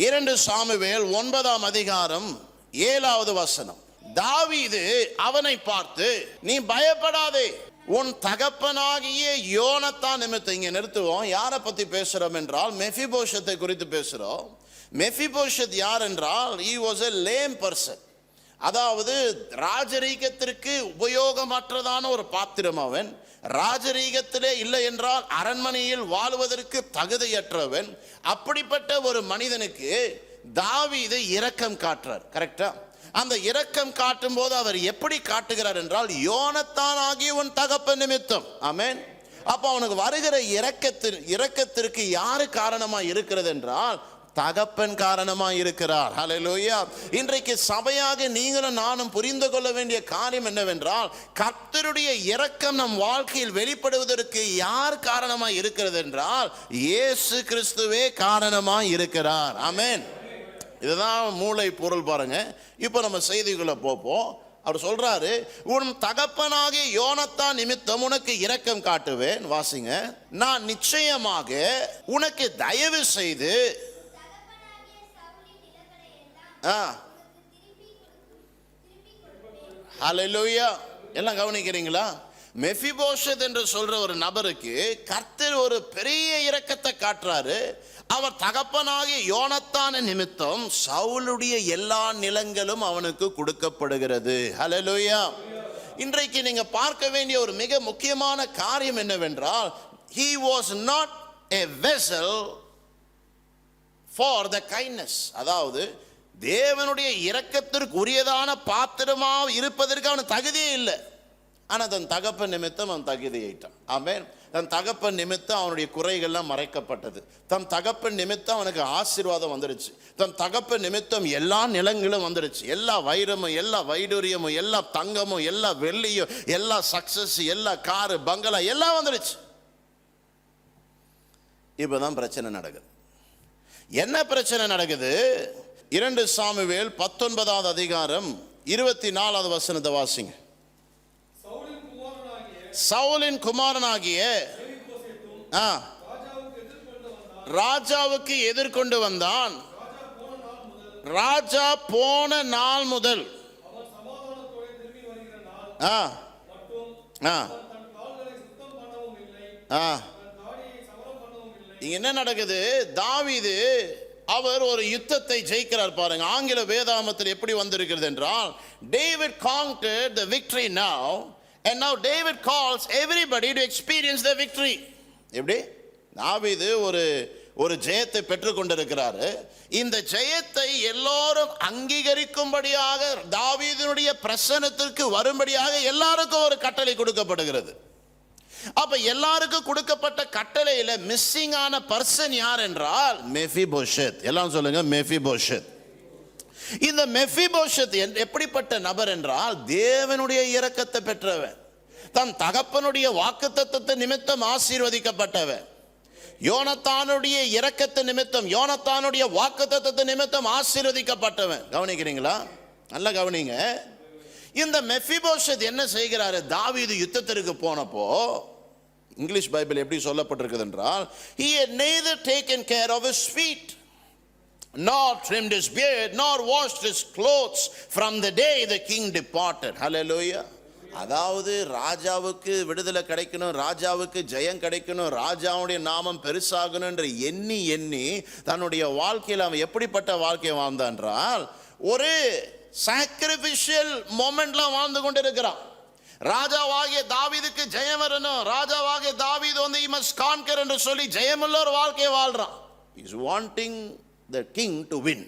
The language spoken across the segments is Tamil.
2 சாமுவேல் 9ஆம் அதிகாரம் 7வது வசனம். தாவீது அவனை பார்த்து, நீ பயப்படாதே, உன் தகப்பனாகிய யோனத்தான் நிமித்தம். இங்க நிறுத்துவோம். யாரை பத்தி பேசுறோம் என்றால் மெஃபிபோஷத்தை குறித்து பேசுறோம். மெஃபிபோஷத் யார் என்றால் he was a lame person. அதாவது ராஜரீகத்திற்கு உபயோகமற்றதான ஒரு பாத்திரம் அவன். ராஜரீகத்திலே இல்லை என்றால் அரண்மனையில் வாழ்வதற்கு தகுதியற்றவன். அப்படிப்பட்ட ஒரு மனிதனுக்கு தாவீது இரக்கம் காட்டுறார். கரெக்டா? அந்த இரக்கம் காட்டும் போது அவர் எப்படி காட்டுகிறார் என்றால் யோனத்தான் ஆகிய உன் தகப்பன் நிமித்தம். ஆமென். அப்ப அவனுக்கு வருகிற இரக்கத்திற்கு யாரு காரணமா இருக்கிறது என்றால் தகப்பன் காரணமா இருக்கிறார். ஹல்லேலூயா. இன்றைக்கு சபையாக நீங்களும் நானும் புரிந்து கொள்ள வேண்டிய காரியம் என்னவென்றால் கர்த்தருடைய இரக்கம் நம் வாழ்க்கையில் வெளிப்படுவதற்கு யார் காரணமா இருக்கிறது என்றால் இயேசு கிறிஸ்துவே காரணமா இருக்கிறார். ஆமென். இதுதான் மூளை பொருள். பாருங்க, இப்போ நம்ம செய்திக்குள்ள போப்போம். அவர் சொல்றாரு, உன் தகப்பனாகிய யோனத்தான் நிமித்தம் உனக்கு இரக்கம் காட்டுவேன். வாசிங்க. நான் நிச்சயமாக உனக்கு தயவு செய்து ஹல்லேலூயா. எல்லாம் கவனிக்கிறீங்களா? மெஃபிபோஷத் என்று சொல்ற ஒரு நபருக்கு கர்த்தர் ஒரு பெரிய இரக்கத்தை காட்டுறாரு. அவர் தகப்பனாகிய யோனத்தான நிமித்தம் சவுலுடைய எல்லா நிலங்களும் அவனுக்கு கொடுக்கப்படுகிறது. ஹல்லேலூயா. இன்றைக்கு நீங்க பார்க்க வேண்டிய ஒரு மிக முக்கியமான காரியம் என்னவென்றால் he was not a vessel for the kindness. அதாவது தேவனுடைய இரக்கத்திற்கு உரியதான பாத்திரமா இருப்பதற்கு அவனுக்கு தகுதியே இல்லை. ஆனால் தன் தகப்பன் நிமித்தம் அவன் தகுதியாயிட்டான். ஆமென். தன் தகப்பன் நிமித்தம் அவனுடைய குறைகள்லாம் மறைக்கப்பட்டது. தன் தகப்பன் நிமித்தம் அவனுக்கு ஆசீர்வாதம் வந்துடுச்சு. தன் தகப்பன் நிமித்தம் எல்லா நிலங்களும் வந்துடுச்சு. எல்லா வைரமும், எல்லா வைடூரியமும், எல்லா தங்கமும், எல்லா வெள்ளியும், எல்லா சக்சஸ், எல்லா காரு, பங்களா எல்லாம் வந்துடுச்சு. இப்பதான் பிரச்சனை நடக்குது. என்ன பிரச்சனை நடக்குது? 2 சாமுவேல் 19ஆவது அதிகாரம் 24வது வசனத்தை வாசிங்க. சவுலின் குமாரனாகிய ராஜாவுக்கு எதிர்கொண்டு வந்தான். ராஜா போன நாள் முதல் என்ன நடக்குது? தாவீது அவர் ஒரு யுத்தத்தை ஜெயிக்கிறார். பாருங்க, ஆங்கில வேதாகமத்தில் எப்படி வந்திருக்கிறது என்றால் David conquered the victory now and now David calls everybody to experience the victory. எப்படி? தாவீது ஒரு ஜெயத்தை பெற்றுக் கொண்டிருக்கிறாரு. இந்த ஜெயத்தை எல்லோரும் அங்கீகரிக்கும்படியாக தாவீதினுடைய பிரசன்னத்திற்கு வரும்படியாக எல்லாருக்கும் ஒரு கட்டளை கொடுக்கப்படுகிறது. அப்ப எல்லாருக்கும் கொடுக்கப்பட்ட கட்டளையில மிஸ்ஸிங் ஆன பர்சன் யார் என்றால் மெஃபிபோஷத். எல்லாம் சொல்லுங்க, மெஃபிபோஷத். இந்த மெஃபிபோஷத் எப்படிப்பட்ட நபர் என்றால் தேவனுடைய இரக்கத்தை பெற்றவன், தன் தகப்பனுடைய வாக்குத்தத்தத்தை நிமித்தம் ஆசீர்வதிக்கப்பட்டவன், யோனத்தானுடைய இரக்கத்தை நிமித்தம், யோனத்தானுடைய வாக்குத்தத்தத்தை நிமித்தம் ஆசீர்வதிக்கப்பட்டவன். கவனிக்கிறீங்களா? நல்லா கவனிங்க. இந்த மெஃபிபோஷத் என்ன செய்கிறாரு? தாவீது யுத்தத்திற்கு போனப்போ இங்கிலீஷ் பைபிள் எப்படி சொல்லப்பட்டிருக்குது என்றால் he had neither taken care of his feet nor trimmed his beard nor washed his clothes from the day the king departed. Hallelujah. அதாவது ராஜாவுக்கு விடுதலை கிடைக்கணும், ராஜாவுக்கு ஜெயம் கிடைக்கணும், ராஜாவுடைய நாமம் பெருசாகணும் என்று எண்ணி எண்ணி தன்னுடைய வாழ்க்கையில் அவன் எப்படிப்பட்ட வாழ்க்கையை வாழ்ந்தான் என்றால் ஒரு சாக்ரிஃபிஷியல் மொமெண்ட்ல வாழ்ந்து கொண்டிருக்கிறான். ராஜாவாகிய தாவீதுக்கு ஜெயம் வரணும், ராஜாவாகிய தாவீது வந்து he must conquer என்று சொல்லி ஜெயமுள்ள ஒரு வாழ்க்கையை வாழ்றான். He is wanting the king to win.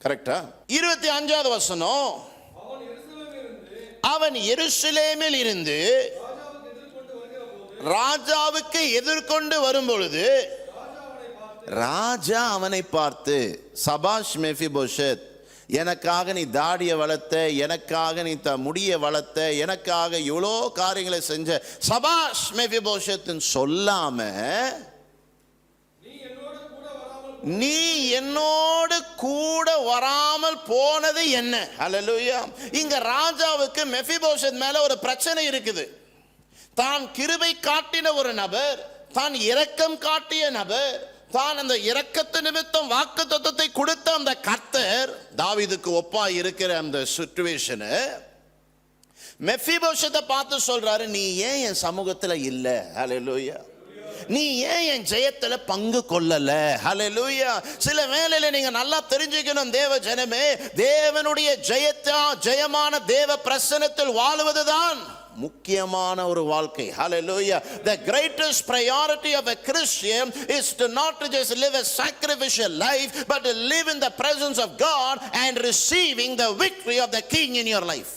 கரெக்ட்டா? 25வது வசனம், அவன் எருசலேமில் இருந்து ராஜாவுக்கு எதிர்கொண்டு வரும் பொழுது ராஜா அவனை பார்த்து, சபாஷ் மெஃபிபோஷத், எனக்காக நீ தாடியை வளர்த்த, எனக்காக நீ முடிய வளர்த்த, எனக்காக இவ்வளோ காரியங்களை செஞ்ச, சபாஷ் மெஃபிபோஷத் சொல்லாம நீ என்னோடு கூட வராமல் போனது என்ன? ஹல்லேலூயா. இங்க ராஜாவுக்கு மெஃபிபோஷத் மேல ஒரு பிரச்சனை இருக்குது. தான் கிருபை காட்டின ஒரு நபர், தான் இரக்கம் காட்டிய நபர், தான் அந்த இரக்கத்து நிமித்தம் வாக்குத்தத்தத்தை கொடுத்த அந்த கர்த்தர் தாவீதுக்கு ஒப்பா இருக்கிற அந்த சிச்சுவேஷனை மெஃபிபோஷத்தை பார்த்து சொல்றாரு, நீ ஏன் என் சமூகத்துல இல்ல? ஹல்லேலூயா. நீ ஏன் என் ஜெயத்துல பங்கு கொள்ளல? ஹல்லேலூயா. சில வேளையில நீங்க நல்லா தெரிஞ்சுக்கணும் தேவ ஜனமே, தேவனுடைய ஜெயமான தேவ பிரசன்னத்தில் வாழுவதுதான் முக்கியமான ஒரு வாழ்க்கை. Hallelujah. The greatest priority of a Christian is to not to just live a sacrificial life, but to live in the presence of God and receiving the victory of the King in your life.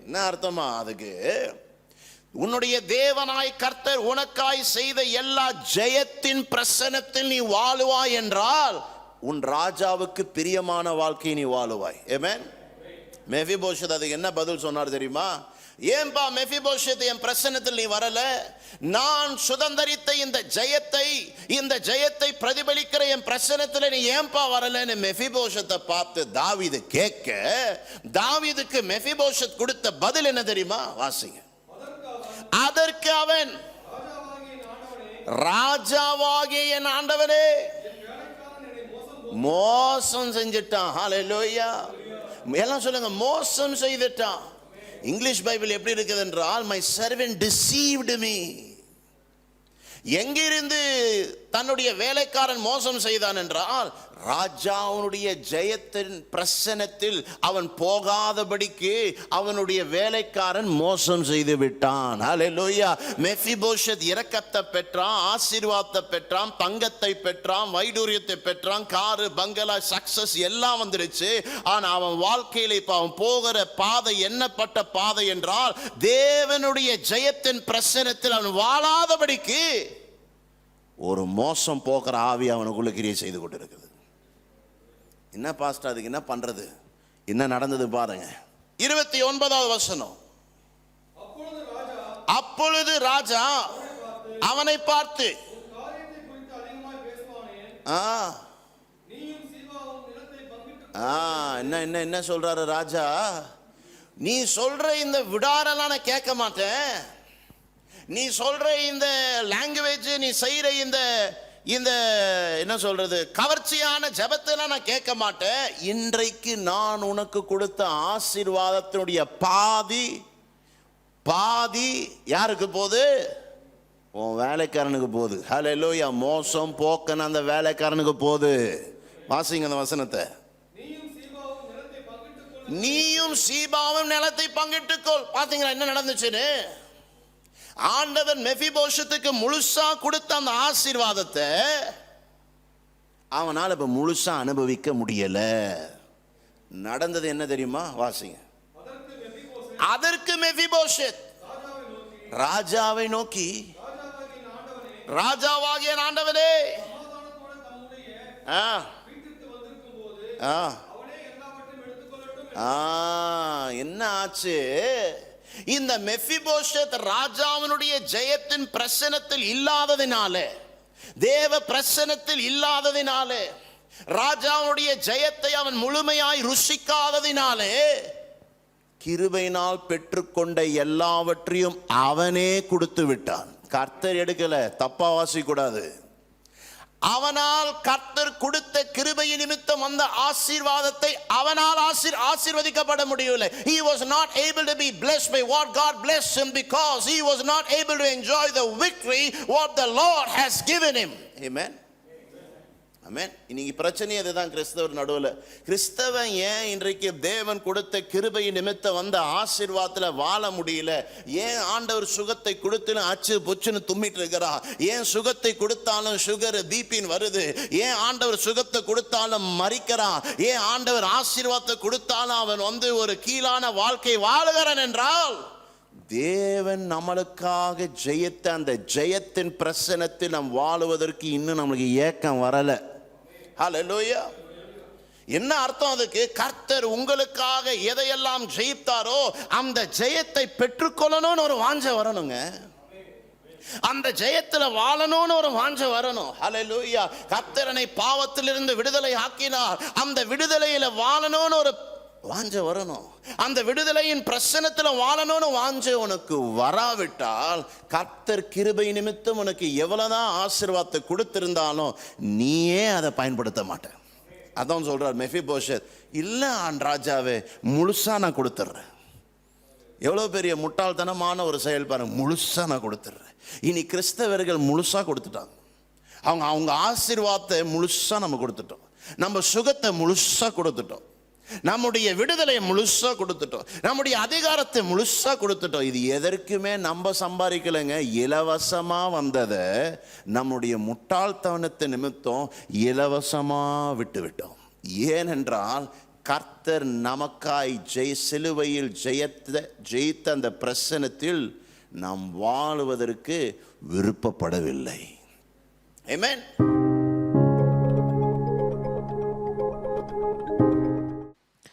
என்ன அர்த்தமா அதுக்கு? உன்னுடைய தேவனாய் கர்த்தர் உனக்காய் செய்த எல்லா ஜெயத்தின் பிரசன்னத்தில் நீ வாழுவாய் என்றால் உன் ராஜாவுக்கு பிரியமான வாழ்க்கையை நீ வாழுவாய். ஆமென். மெஃபிபோஷத் அதுக்கு என்ன பதில் சொன்னார் தெரியுமா? ஏன்பா மெஃபிபோஷத் என் பிரசன்னத்தில் நீ வரல? நான் சுதந்தரித்த இந்த ஜெயத்தை பிரதிபலிக்கிற என் பிரசன்னத்தில் நீ ஏன்பா வரலன்னு மெஃபிபோஷத்தை பார்த்து தாவீது கேட்க, தாவீதுக்கு மெஃபிபோஷத் கொடுத்த பதில் என்ன தெரியுமா? வாசிங்க. அதற்கு அவன், ராஜாவாகிய என் ஆண்டவனே, மோசம் செஞ்சிட்டான். ஹல்லேலூயா. எல்லாம் சொல்லுங்க, மோசம் செய்துட்டான். இங்கிலீஷ் பைபிள் எப்படி இருக்குது என்றால், my servant deceived me. எங்கிருந்து தன்னுடைய வேலைக்காரன் மோசம் செய்தான் என்றால், ராஜாவுடைய ஜெயத்தின் பிரசன்னத்தில் அவன் போகாதபடிக்கு அவனுடைய வேலைக்காரன் மோசம் செய்து விட்டான். ஹல்லேலூயா. மெஃபிபோஷத் இரக்கத்தை பெற்றான், ஆசீர்வாதத்தை பெற்றான், தங்கத்தை பெற்றான், வைடூரியத்தை பெற்றான், காரு பங்களா சக்சஸ் எல்லாம் வந்துருச்சு. ஆனா அவன் வாழ்க்கையில இப்ப அவன் போகிற பாதை என்னப்பட்ட பாதை என்றால், தேவனுடைய ஜெயத்தின் பிரசன்னத்தில் அவன் வாழாதபடிக்கு ஒரு மோசம் போகிற ஆவி அவனுக்குள்ள கிரியை செய்து கொண்டிருக்கிறது. என்ன பாஸ்டர், அதுக்கு என்ன பண்றது? என்ன நடந்தது பாருங்க. 29வது வசனம். அப்பொழுது ராஜா அவனை பார்த்து, என்ன சொல்றாரு ராஜா? நீ சொல்ற இந்த விடாரெல்லாம் நான் கேட்க மாட்டேன். நீ சொல்ற இந்த லாங்குவேஜ், நீ செய்யற இந்த என்ன சொல்றது கவர்ச்சியான ஜெபத்தெல்லாம் நான் கேட்க மாட்டேன். இன்றைக்கு நான் உனக்கு கொடுத்த ஆசீர்வாதத்தினுடைய பாதி யாருக்கு போகுது? உன் வேலைக்காரனுக்கு போகுது. ஹல்லேலூயா. மோசம் போக்கன அந்த வேலைக்காரனுக்கு போகுது. வாசிங்க அந்த வசனத்தை. நீயும் சீபாவும் நிலத்தை பங்கிட்டுக்கொள். பாத்தீங்களா என்ன நடந்துச்சுன்னு? ஆண்டவன் மெஃபிபோஷத்துக்கு முழுசா கொடுத்த அந்த ஆசீர்வாதத்தை அவனால் இப்ப முழுசா அனுபவிக்க முடியல. நடந்தது என்ன தெரியுமா? வாசிங்க. அதற்கு மெஃபிபோஷத் ராஜாவை நோக்கி, ராஜாவாகிய ஆண்டவனே, என்ன ஆச்சு? இந்த மெஃபிபோஷத் ராஜாவினுடைய ஜெயத்தின் பிரசன்னத்தில் இல்லாததினாலே, தேவ பிரசன்னத்தில் இல்லாததினாலே, ராஜாவுடைய ஜெயத்தை அவன் முழுமையாய் ருசிக்காததினாலே, கிருபையினால் பெற்றுக்கொண்ட எல்லாவற்றையும் அவனே கொடுத்து விட்டான். கர்த்தர் எடுக்கல, தப்பா வாசிக்கூடாது. அவனால் கர்த்தர் கொடுத்த கிருபையின் நிமித்தம் வந்த ஆசீர்வாதத்தை அவனால் ஆசீர்வதிக்கப்பட முடியவில்லை. He was not able to be blessed by what God blessed him because he was not able to enjoy the victory what the Lord has given him. Amen. ஆமென். இன்னைக்கு பிரச்சனை அதுதான் கிறிஸ்தவர் நடுவில். கிறிஸ்தவன் ஏன் இன்றைக்கு தேவன் கொடுத்த கிருபையின் நிமித்தம் வந்த ஆசீர்வாதத்துல வாழ முடியல? ஏன் ஆண்டவர் சுகத்தை கொடுத்து அச்சு பொச்சுன்னு தும்மிட்டு இருக்கிறா? ஏன் சுகத்தை கொடுத்தாலும் சுகர் பிபின் வருது? ஏன் ஆண்டவர் சுகத்தை கொடுத்தாலும் மறிக்கிறான்? ஏன் ஆண்டவர் ஆசீர்வாதத்தை கொடுத்தாலும் அவன் ஒரு கீழான வாழ்க்கை வாழுகிறான் என்றால், தேவன் நம்மளுக்காக ஜெயத்தை, அந்த ஜெயத்தின் பிரசன்னத்தில் நாம் வாழுவதற்கு இன்னும் நம்மளுக்கு ஏக்கம் வரல. ஹல்லேலூயா. என்ன அர்த்தம் அதுக்கு? கர்த்தர் உங்களுக்காக எதையெல்லாம் ஜெயித்தாரோ அந்த ஜெயத்தை பெற்றுக்கொள்ளணும்னு ஒரு வாஞ்சை வரணுங்க. அந்த ஜெயத்துல வாழணும்னு ஒரு வாஞ்சை வரணும். ஹல்லேலூயா. கர்த்தரனை பாவத்திலிருந்து விடுதலை ஆக்கினார். அந்த விடுதலையில வாழணும்னு வாஞ்ச வரணும். அந்த விடுதலையின் பிரசன்னத்துல வாழணும்னு வாஞ்ச உனக்கு வராவிட்டால், கர்த்தர் கிருபை நிமித்தம் உனக்கு எவ்வளவுதான் ஆசீர்வாதத்தை கொடுத்திருந்தாலும் நீயே அதை பயன்படுத்த மாட்ட. அதான் சொல்றார் மெஃபிபோஷேத், இல்ல ஆண் ராஜாவே, முழுசா நான் கொடுத்துட்றேன். எவ்வளவு பெரிய முட்டாள்தனமான ஒரு செயல் பாருங்க. முழுசா நான் கொடுத்துட்றேன். இனி கிறிஸ்தவர்கள் முழுசா கொடுத்துட்டாங்க. அவங்க ஆசீர்வாதத்தை முழுசா நம்ம கொடுத்துட்டோம். நம்ம சுகத்தை முழுசா கொடுத்துட்டோம். நம்முடைய விடுதலை முழுசா கொடுத்துட்டோம். நம்முடைய அதிகாரத்தை முழுசா கொடுத்துட்டோம். இது எதற்குமே நம்ம சம்பாதிக்கலைங்க. இலவசமா வந்ததை நம்முடைய முட்டாள்தனத்தை நிமித்தம் இலவசமா விட்டுவிட்டோம். ஏனென்றால் கர்த்தர் நமக்காய் சிலுவையில் ஜெயித்த அந்த பிரசன்னத்தில் நாம் வாழுவதற்கு விருப்பப்படவில்லை. ஆமென்.